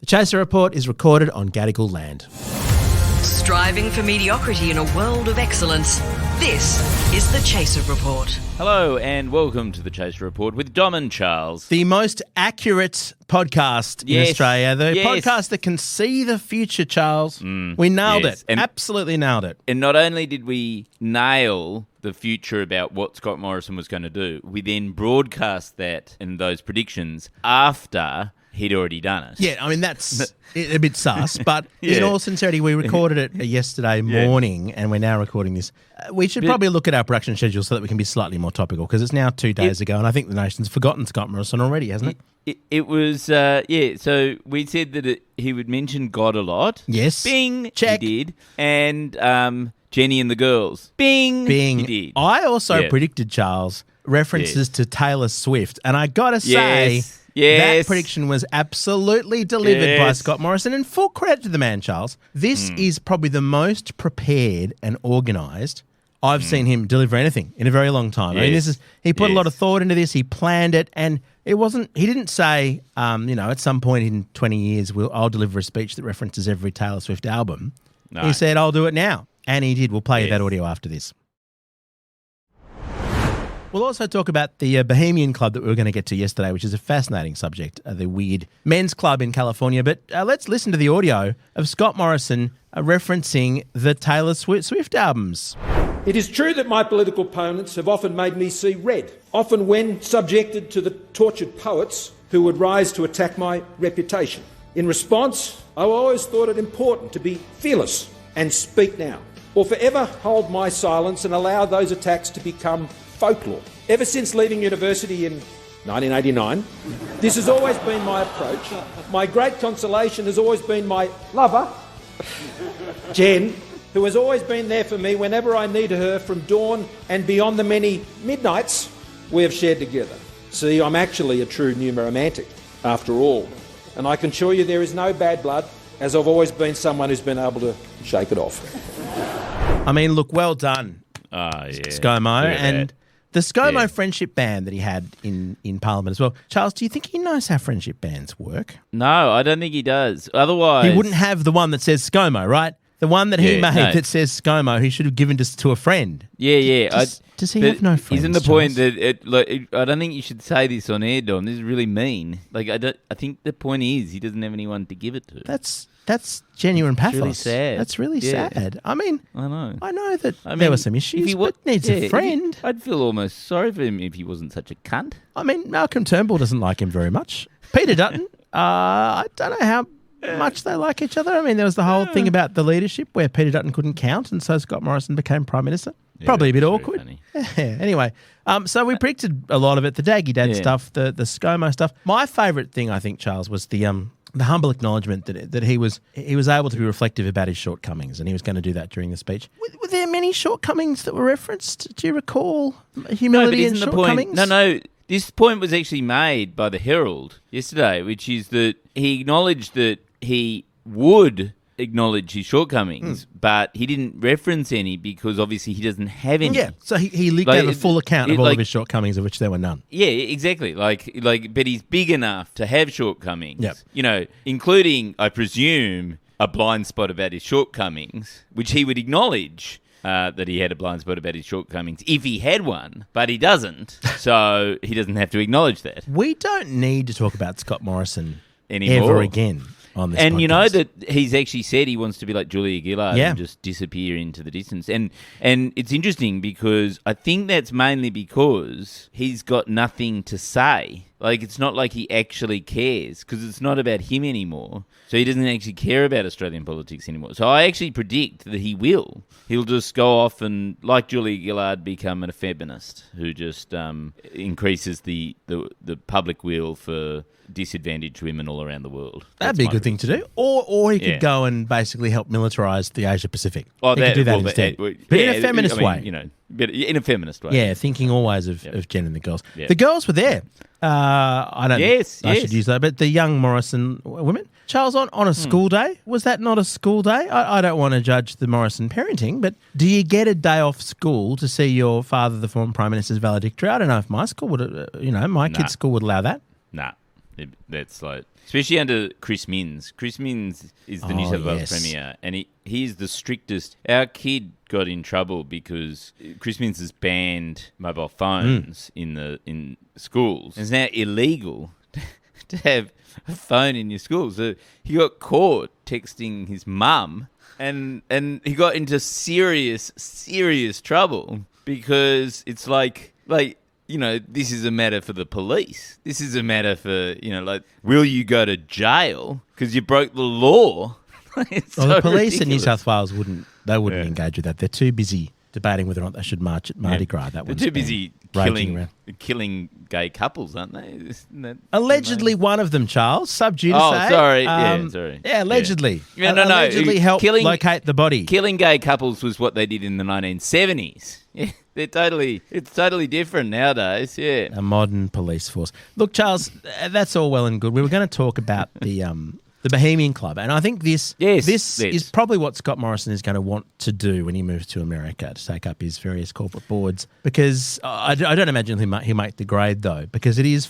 The Chaser Report is recorded on Gadigal land. Striving for mediocrity in a world of excellence. This is the Chaser Report. Hello and welcome to the Chaser Report with Dom and Charles. The most accurate podcast in Australia. The podcast that can see the future, Charles. We nailed it. Absolutely nailed it. And not only did we nail the future about what Scott Morrison was going to do, we then broadcast that and those predictions after he'd already done it. Yeah, I mean, that's a bit sus, but in all sincerity, we recorded it yesterday morning and we're now recording this. We should probably look at our production schedule so that we can be slightly more topical because it's now 2 days ago and I think the nation's forgotten Scott Morrison already, hasn't it? It was, so we said that he would mention God a lot. Yes. Bing. Check. He did. And Jenny and the Girls. Bing. Bing. He did. I also predicted, Charles, references to Taylor Swift. And I got to say... That prediction was absolutely delivered by Scott Morrison, and full credit to the man, Charles. This is probably the most prepared and organised I've seen him deliver anything in a very long time. I mean, he put a lot of thought into this. He planned it, and it wasn't. He didn't say, at some point in 20 years, I'll deliver a speech that references every Taylor Swift album. No. He said, I'll do it now, and he did. We'll play you that audio after this. We'll also talk about the Bohemian Club that we were going to get to yesterday, which is a fascinating subject, the weird men's club in California. But let's listen to the audio of Scott Morrison referencing the Taylor Swift albums. It is true that my political opponents have often made me see red, often when subjected to the tortured poets who would rise to attack my reputation. In response, I always thought it important to be fearless and speak now, or forever hold my silence and allow those attacks to become folklore. Ever since leaving university in 1989, this has always been my approach. My great consolation has always been my lover, Jen, who has always been there for me whenever I needed her from dawn and beyond the many midnights we have shared together. See, I'm actually a true numismatic, after all, and I can assure you there is no bad blood, as I've always been someone who's been able to shake it off. I mean, look, well done, ScoMo, and the ScoMo friendship band that he had in Parliament as well. Charles, do you think he knows how friendship bands work? No, I don't think he does. Otherwise... He wouldn't have the one that says ScoMo, right? The one that he made that says ScoMo, he should have given to a friend. Does he have no friends? Isn't the point that I don't think you should say this on air, Don. This is really mean. I think the point is he doesn't have anyone to give it to. That's genuine pathos. Really sad. That's really sad. I mean, I know that there were some issues, but needs a friend. I'd feel almost sorry for him if he wasn't such a cunt. I mean, Malcolm Turnbull doesn't like him very much. Peter Dutton, I don't know how much they like each other. I mean, there was the whole thing about the leadership where Peter Dutton couldn't count, and so Scott Morrison became Prime Minister. Probably a bit awkward. Anyway, so we predicted a lot of it, the Daggy Dad stuff, the ScoMo stuff. My favourite thing, I think, Charles, was the humble acknowledgement that he was able to be reflective about his shortcomings, and he was going to do that during the speech. Were there many shortcomings that were referenced? Do you recall humility and shortcomings? No. This point was actually made by the Herald yesterday, which is that he acknowledged that he would acknowledge his shortcomings, but he didn't reference any because obviously he doesn't have any. Yeah, so he gave a full account of all of his shortcomings, of which there were none. Yeah, exactly. But he's big enough to have shortcomings. Yep. You know, including, I presume, a blind spot about his shortcomings, which he would acknowledge that he had a blind spot about his shortcomings if he had one, but he doesn't, so he doesn't have to acknowledge that. We don't need to talk about Scott Morrison anymore. Ever again. On this and podcast. You know that he's actually said he wants to be like Julia Gillard and just disappear into the distance. And it's interesting because I think that's mainly because he's got nothing to say. Like, it's not like he actually cares because it's not about him anymore. So he doesn't actually care about Australian politics anymore. So I actually predict that he will. He'll just go off and, like Julia Gillard, become a feminist who just increases the public will for disadvantaged women all around the world. That'd be a good thing to do. Or he could go and basically help militarise the Asia Pacific. He could do that instead. But in a feminist way. You know, but in a feminist way. Yeah, thinking always of Jen and the girls. Yeah. The girls were there. I don't know. I should use that. But the young Morrison women. Charles, on a school day, was that not a school day? I don't want to judge the Morrison parenting, but do you get a day off school to see your father, the former Prime Minister's valedictory? I don't know if my school would, my kids' school would allow that. Nah. That's like, especially under Chris Minns. Chris Minns is the New South Wales Premier, and he's the strictest. Our kid got in trouble because Chris Minns has banned mobile phones in schools. It's now illegal to have a phone in your school. So he got caught texting his mum, and he got into serious trouble because it's like. This is a matter for the police. This is a matter for, will you go to jail because you broke the law? The police in New South Wales wouldn't engage with that. They're too busy debating whether or not they should march at Mardi Gras. They're too busy killing gay couples, aren't they? Isn't that allegedly one of them, Charles. Sub judice. Oh, sorry. Sorry. Yeah, allegedly. Yeah. Allegedly helped locate the body. Killing gay couples was what they did in the 1970s. Yeah, it's totally different nowadays, yeah. A modern police force. Look, Charles, that's all well and good. We were going to talk about the Bohemian Club, and I think this is probably what Scott Morrison is going to want to do when he moves to America to take up his various corporate boards, because I don't imagine he'll make the grade, though, because it is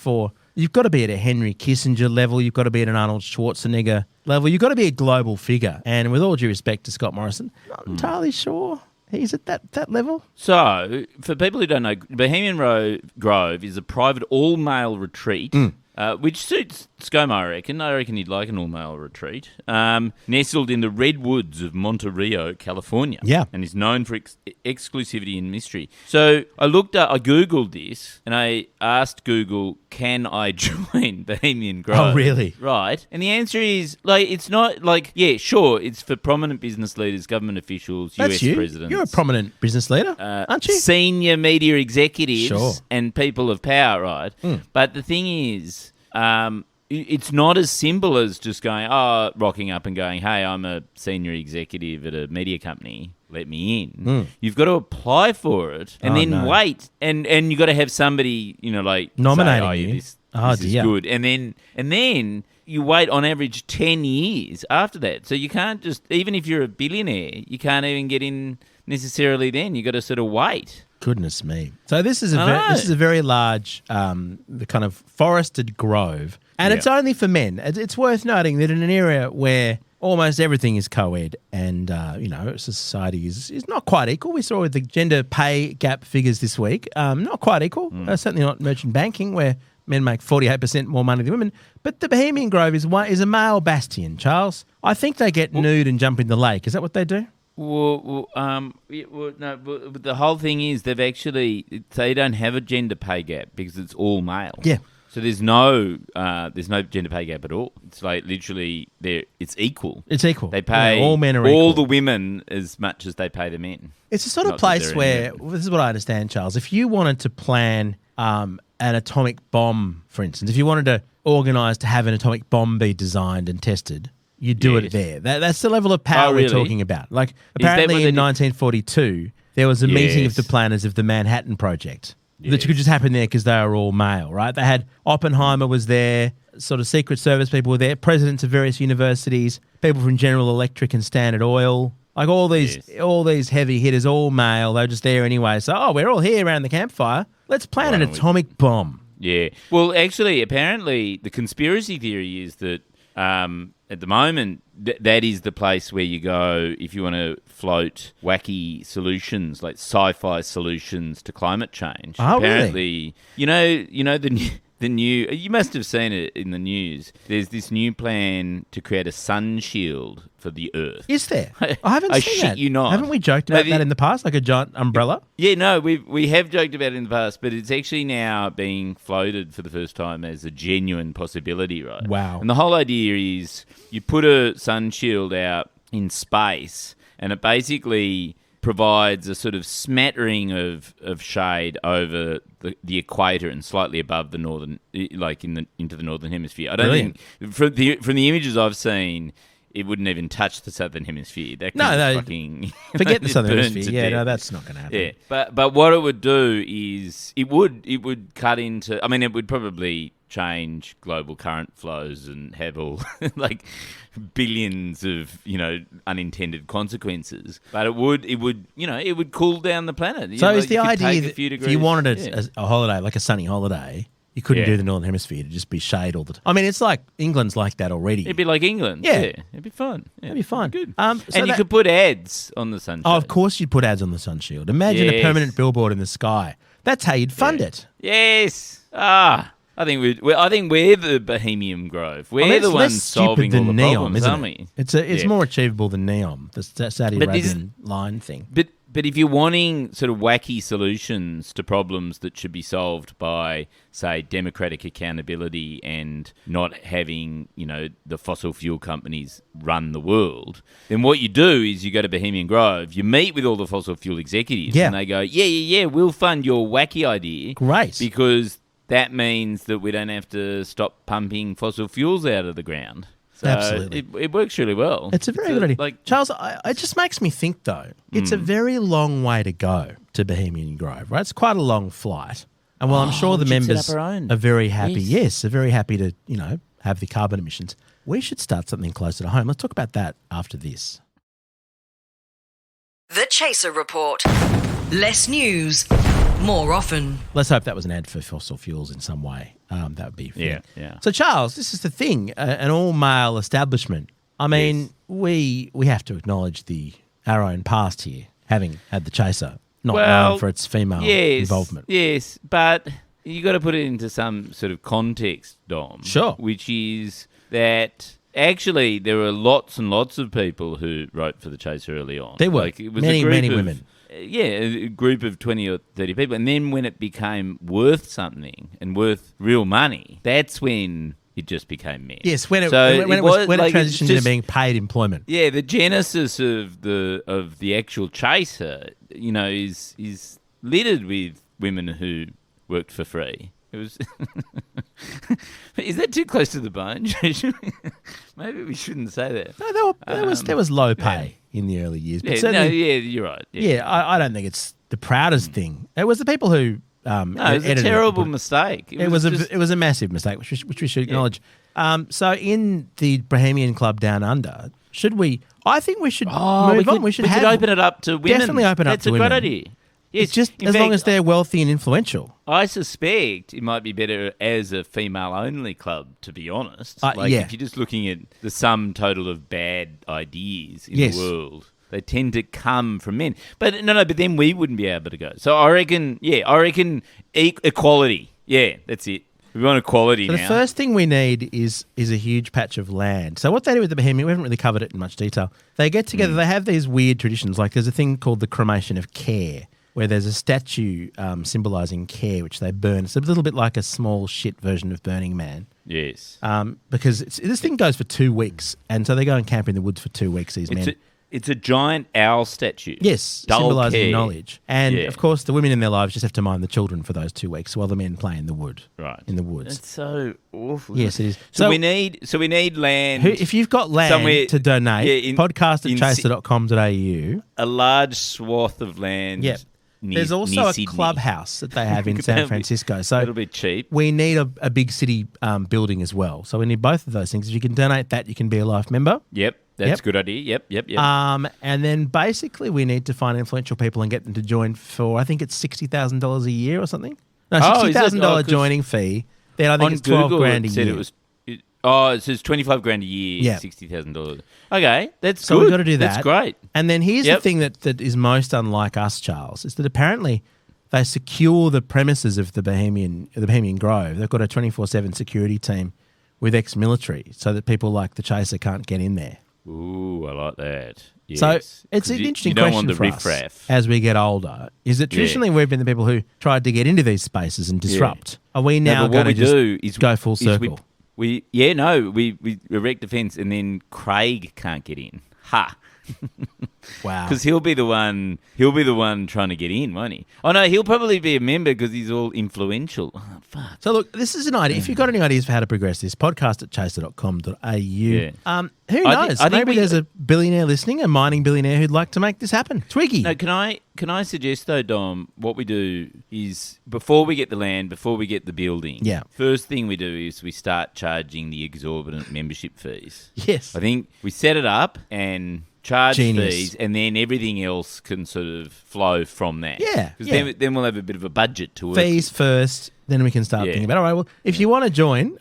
you've got to be at a Henry Kissinger level, you've got to be at an Arnold Schwarzenegger level, you've got to be a global figure, and with all due respect to Scott Morrison, not entirely sure he's at that level. So, for people who don't know, Bohemian Grove is a private all-male retreat, which suits ScoMo, I reckon. I reckon he'd like an all-male retreat. Nestled in the redwoods of Monterey, California. Yeah. And is known for exclusivity and mystery. So, I Googled this, and I asked Google, can I join Bohemian Grove? Oh, really? Right. And the answer is, it's not sure, it's for prominent business leaders, government officials, That's US presidents. You're a prominent business leader, aren't you? Senior media executives and people of power, right? But the thing is, it's not as simple as just rocking up and going, hey, I'm a senior executive at a media company, let me in. You've got to apply for it and wait, and you've got to have somebody, nominating you. This is good. And then you wait on average 10 years after that. So you can't just, even if you're a billionaire, you can't even get in necessarily then. You've got to sort of wait. Goodness me. So this is a very large, the kind of forested grove, and it's only for men. It's worth noting that in an area where almost everything is co-ed and, society is not quite equal. We saw with the gender pay gap figures this week, not quite equal. Certainly not merchant banking, where men make 48% more money than women. But the Bohemian Grove is a male bastion, Charles. I think they get nude and jump in the lake. Is that what they do? No. But the whole thing is they don't have a gender pay gap because it's all male. Yeah. So there's no gender pay gap at all. It's like literally it's equal. It's equal. They pay all men are all equal. the women as much as they pay the men. It's a sort of place where this is what I understand, Charles. If you wanted to plan an atomic bomb, for instance, if you wanted to organise to have an atomic bomb be designed and tested, you do it there. That's the level of power we're talking about. Like, apparently in 1942, there was a meeting of the planners of the Manhattan Project that could just happen there because they were all male, right? They had Oppenheimer was there, sort of Secret Service people were there, presidents of various universities, people from General Electric and Standard Oil, like all these heavy hitters, all male. They were just there anyway. So, we're all here around the campfire. Let's plan an atomic bomb. Yeah. Well, actually, apparently, the conspiracy theory is that at the moment, that is the place where you go if you want to float wacky solutions, like sci-fi solutions to climate change. Oh, apparently, really? The new. You must have seen it in the news. There's this new plan to create a sun shield for the Earth. Is there? I haven't seen shit that. you not. Haven't we joked about that in the past, like a giant umbrella? Yeah, no, we have joked about it in the past, but it's actually now being floated for the first time as a genuine possibility, right? Wow. And the whole idea is you put a sun shield out in space, and it basically provides a sort of smattering of shade over the equator and slightly above the northern, into the northern hemisphere. I don't think from the images I've seen, it wouldn't even touch the southern hemisphere. That fucking forget the southern hemisphere. Yeah, no, that's not going to happen. Yeah, but what it would do is it would cut into. I mean, it would probably change global current flows and have all like billions of unintended consequences. But it would cool down the planet. So is the idea that if you wanted a holiday, like a sunny holiday, You couldn't Yeah. do the Northern Hemisphere. It'd just be shade all the time. I mean, it's like England's like that already. It'd be like England. Yeah. It'd be fun. Yeah. That'd be fun. Good. So and you that- could put ads on the sunshine. Oh, of course you'd put ads on the Sun Shield. Imagine a Yes. permanent billboard in the sky. That's how you'd fund it. Yes. I think we're the Bohemian Grove. We're It's the less ones stupid solving all than the Neom, problems, isn't aren't it? we? It's Yeah. more achievable than Neom, the Saudi But is- Arabian line thing. But if you're wanting sort of wacky solutions to problems that should be solved by, say, democratic accountability and not having, the fossil fuel companies run the world, then what you do is you go to Bohemian Grove, you meet with all the fossil fuel executives, Yeah. and they go, yeah, we'll fund your wacky idea. Great. Because that means that we don't have to stop pumping fossil fuels out of the ground. So Absolutely. It works really well. It's a very good idea. Like, Charles, it just makes me think, though, it's a very long way to go to Bohemian Grove, right? It's quite a long flight. And while I'm sure the we should set members up our own. are very happy, Yes. they're very happy to, have the carbon emissions, we should start something closer to home. Let's talk about that after this. The Chaser Report. Less news, more often. Let's hope that was an ad for fossil fuels in some way. That would be fair. Yeah. So, Charles, this is the thing, an all-male establishment. I mean, we have to acknowledge our own past here, having had the Chaser, not known for its female involvement. Yes, but you got to put it into some sort of context, Dom. Sure. Which is that actually there were lots and lots of people who wrote for the Chaser early on. There were it was many, a group many of- women. A group of 20 or 30 people. And then when it became worth something and worth real money, that's when it just became mess. Yes, when it So transitioned into just- being paid employment. Yeah, the genesis of the actual Chaser, is littered with women who worked for free. It was. Is that too close to the bone? Maybe we shouldn't say that. No, there was low pay in the early years. But You're right. I don't think it's the proudest thing. It was the people who No, it was a edited terrible it. mistake. It was a massive mistake, which we should acknowledge. So in the Bohemian Club Down Under, should we? I think we should move on. We should could open it up to women. Definitely open it up That's to a women. great idea. Yes, It's just in as long fact, as they're wealthy and influential. I suspect it might be better as a female-only club, to be honest. Yeah. If you're just looking at the sum total of bad ideas in Yes. the world, they tend to come from men. But but then we wouldn't be able to go. So I reckon equality. Yeah, that's it. We want equality So now. the first thing we need is a huge patch of land. So what they do with the Bohemian, we haven't really covered it in much detail. They get together, they have these weird traditions, like there's a thing called the cremation of care, where there's a statue symbolising care, which they burn. It's a little bit like a small shit version of Burning Man. Yes. Because this thing goes for 2 weeks, and so they go and camp in the woods for 2 weeks, these men. It's a giant owl statue. Yes, Dull symbolising care. knowledge. And, Yeah. of course, the women in their lives just have to mind the children for those 2 weeks while the men play in the wood. Right. In the woods. It's so awful. Yes, it is. So we need land. If you've got land somewhere- to donate, yeah, podcast at in chaser.com.au. a large swath of land. Yep. Near, There's also near a Sydney. clubhouse that they have in That'll San be- Francisco. So That'll be cheap. we need a big city building as well. So we need both of those things. If you can donate that, you can be a life member. Yep, that's Yep. a good idea. Yep. And then basically we need to find influential people and get them to join for, I think it's $60,000 a year or something. No, Oh, is that- $60,000 'cause joining fee. Then I think On it's 12 Google, grand a it said year. it says $25,000 a year, Yeah. $60,000. Okay, that's So good. we've got to do that. That's great. And then here's Yep. the thing that is most unlike us, Charles, is that apparently they secure the premises of the Bohemian Grove. They've got a 24/7 security team with ex-military so that people like the Chaser can't get in there. Ooh, I like that. Yes. So it's 'Cause an interesting you don't question want the for riffraff. us as we get older. Is that traditionally we've been the people who tried to get into these spaces and disrupt? Are we now but going what to we just do is go full is circle? We erect a fence and then Craig can't get in. Ha. Wow. Because he'll be the one trying to get in, won't he? Oh no, he'll probably be a member because he's all influential. Oh, fuck. So look, this is an idea. If you've got any ideas for how to progress this, podcast at chaser.com.au. Yeah. Who I knows? think Maybe we- there's a billionaire listening, a mining billionaire who'd like to make this happen. Twiggy. No, can I suggest though, Dom, what we do is before we get the land, before we get the building, Yeah. first thing we do is we start charging the exorbitant membership fees. Yes. I think we set it up and charge Genius. fees, and then everything else can sort of flow from that. Yeah, Because yeah. then we'll have a bit of a budget to work Fees first, then we can start thinking about, all right, well, if you want to join,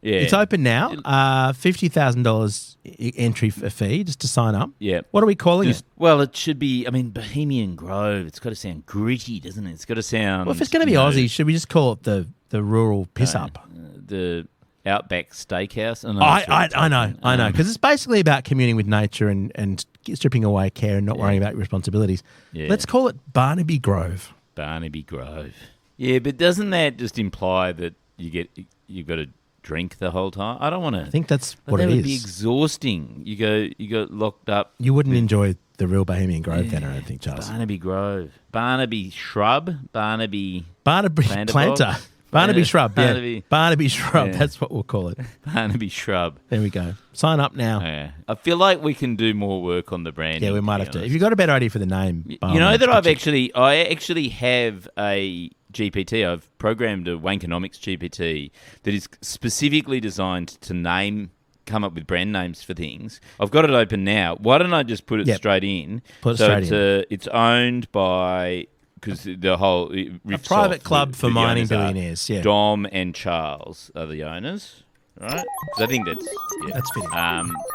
it's open now, $50,000 entry fee just to sign up. Yeah. What are we calling it? Well, it should be, Bohemian Grove. It's got to sound gritty, doesn't it? It's got to sound... Well, if it's going to be Aussie, should we just call it the rural piss-up? The Outback Steakhouse. I know, because it's basically about communing with nature and stripping away care and not worrying about your responsibilities. Yeah. Let's call it Barnaby Grove. Barnaby Grove. Yeah, but doesn't that just imply that you've got to drink the whole time? I don't want to. I think that's what that it would be is. Exhausting. You go locked up. You wouldn't enjoy the real Bohemian Grove then, I don't think, Charles. Barnaby Grove. Barnaby Shrub. Barnaby Planter. Barnaby Shrub, yeah. Barnaby Shrub, Yeah. that's what we'll call it. Barnaby Shrub. There we go. Sign up now. Yeah. I feel like we can do more work on the branding. Yeah, we might have to. If you've got a better idea for the name, You know that I actually have a GPT. I've programmed a Wankonomics GPT that is specifically designed to come up with brand names for things. I've got it open now. Why don't I just put it straight in? It's owned by, because the whole a private club for mining billionaires. Yeah, Dom and Charles are the owners, right? Because I think that's fitting.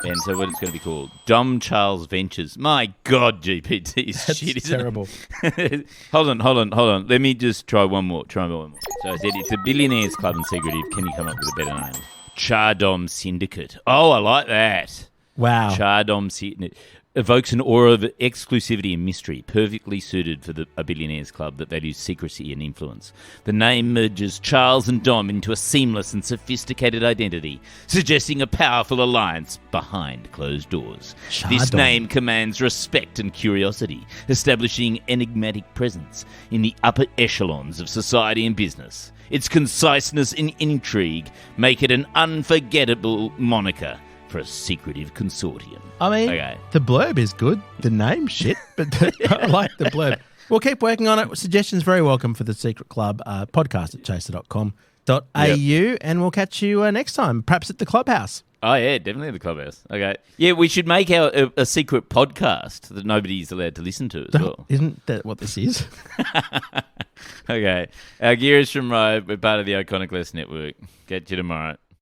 And so what it's going to be called? Dom Charles Ventures. My God, GPT is That's shit. Isn't terrible. it? Hold on. Let me just try one more. So I said it's a billionaires club and secretive. Can you come up with a better name? Chardom Syndicate. Oh, I like that. Wow. Chardom Syndicate. Evokes an aura of exclusivity and mystery, perfectly suited for a billionaires club that values secrecy and influence. The name merges Charles and Dom into a seamless and sophisticated identity, suggesting a powerful alliance behind closed doors. This name commands respect and curiosity, establishing enigmatic presence in the upper echelons of society and business. Its conciseness and intrigue make it an unforgettable moniker for a secretive consortium. I mean, The blurb is good. The name, shit, but I like the blurb. We'll keep working on it. Suggestions very welcome for the Secret Club, podcast at chaser.com.au, and we'll catch you next time, perhaps at the clubhouse. Oh, yeah, definitely the clubhouse. Okay. Yeah, we should make a secret podcast that nobody's allowed to listen to as well. Isn't that what this is? Okay. Our gear is from Rove. We're part of the Iconicless Network. Catch you tomorrow.